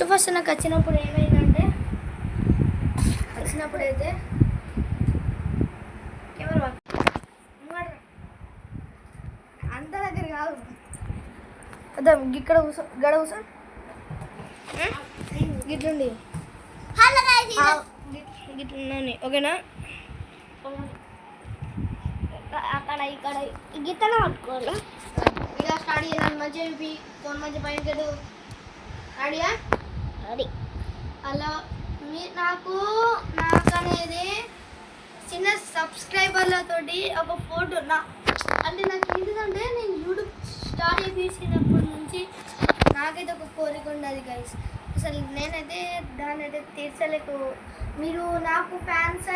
first నాకు వచ్చినప్పుడు ఏమైందంటే అయితే కెమెరా అంత దగ్గర కాదు అదే ఇక్కడ కూర్చో గడ కూర్చో గిట్లుండి గిట్లున్నాను ఓకేనా అక్కడ ఇక్కడ గిట్లనే పట్టుకోవాలా ఇలా స్టార్ట్ చేయాలి మంచిగా ఫోన్ మంచి పైన రెడీయా రెడీ అలా నాకు అనేది చిన్న సబ్స్క్రైబర్లతోటి ఒక ఫోటో అంటే నాకు ఏంటంటే నేను యూట్యూబ్ స్టార్ట్ చేసినప్పటి నుంచి నాకైతే ఒక కోరిక ఉండదు గైస్ అసలు నేనైతే దాన్ని అయితే తీర్చలేకు మీరు నాకు ఫ్యాన్స్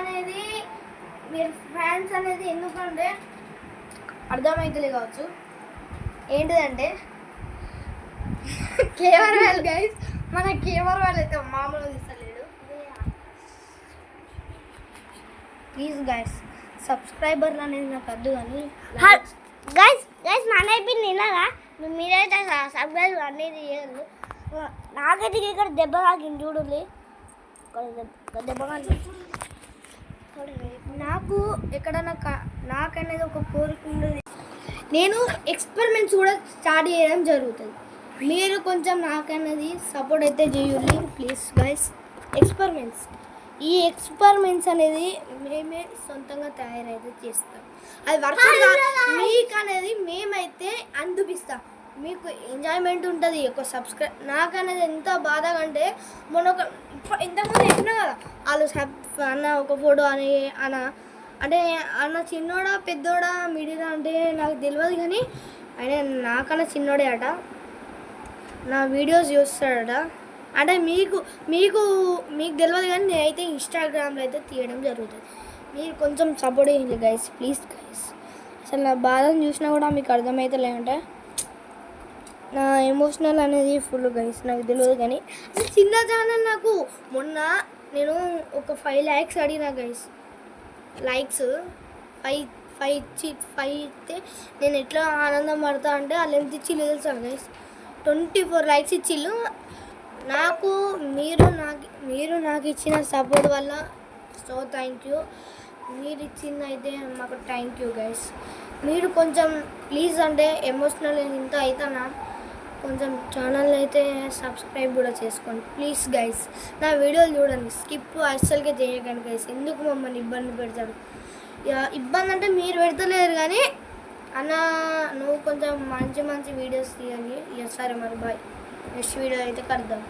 అనేది ఎందుకంటే అర్థమవుతుంది కావచ్చు ఏంటిదంటే కేవర్ వాళ్ళు గైస్ మన కేవర్ వాళ్ళు అయితే మామూలుగా తీస్తలేడు ప్లీజ్ గైస్ సబ్స్క్రైబర్లు అనేది నాకు వద్దు కానీ గైస్ మన అయిపోయింది విన్నారా మీరైతే సబ్స్క్రైబర్ అనేది చేయదు నాకైతే ఇక్కడ దెబ్బ తాకింది చూడండి దెబ్బ నాకు ఎక్కడన్నా నాకనేది ఒక కోరిక ఉండదు నేను ఎక్స్పెరిమెంట్స్ కూడా స్టార్ట్ చేయడం జరుగుతుంది మీరు కొంచెం నాకన్నది సపోర్ట్ అయితే చేయండి ప్లీజ్ గైస్ ఈ ఎక్స్పెరిమెంట్స్ అనేది మేమే సొంతంగా తయారైతే చేస్తాం అది వర్క్ మీకు అనేది మేమైతే అందిపిస్తాం మీకు ఎంజాయ్మెంట్ ఉంటుంది ఒక నాకు అనేది ఎంత బాధగా అంటే మొన్న ఒక ఇంతకుముందు చెప్పినా కదా వాళ్ళు అన్న ఒక ఫోటో అని అంటే అన్న చిన్నోడా పెద్దోడా మిడిల్ అంటే నాకు తెలియదు కానీ ఆయన నాకన్నా చిన్నోడే అట నా వీడియోస్ చూస్తాడట అంటే మీకు తెలియదు కానీ నేనైతే ఇన్స్టాగ్రామ్లో అయితే తీయడం జరుగుతుంది మీరు కొంచెం సపోర్ట్ చేయండి గైస్ ప్లీజ్ గైస్ అసలు నా బాధను చూసినా కూడా మీకు అర్థమైతే లేదంటే నా ఎమోషనల్ అనేది ఫుల్ గైస్ నాకు తెలియదు కానీ చిన్న ఛానల్ నాకు మొన్న నేను ఒక 5 lakhs అడిగినా గైస్ లైక్స్ 5 ఇస్తే నేను ఎట్లా ఆనందం పడతా అంటే వాళ్ళు ఎంత ఇచ్చిళ్ళు తెలుసా గైస్ 24 likes ఇచ్చిళ్ళు నాకు మీరు నాకు ఇచ్చిన సపోర్ట్ వల్ల సో థ్యాంక్ యూ మీరు ఇచ్చింది అయితే మాకు థ్యాంక్ యూ గైస్ మీరు కొంచెం ప్లీజ్ అంటే ఎమోషనల్ ఇంత అవుతానా కొంచెం ఛానల్ అయితే సబ్స్క్రైబ్ కూడా చేసుకోండి ప్లీజ్ గైస్ నా వీడియోలు చూడండి స్కిప్ అస్సలుగా చేయకండి గైస్ ఎందుకు మమ్మల్ని ఇబ్బంది పెడతాడు ఇబ్బంది అంటే మీరు పెడతలేరు కానీ అన్న నువ్వు కొంచెం మంచి వీడియోస్ తీయండి సరే మరి బాయ్ నెక్స్ట్ వీడియో అయితే కలుద్దాం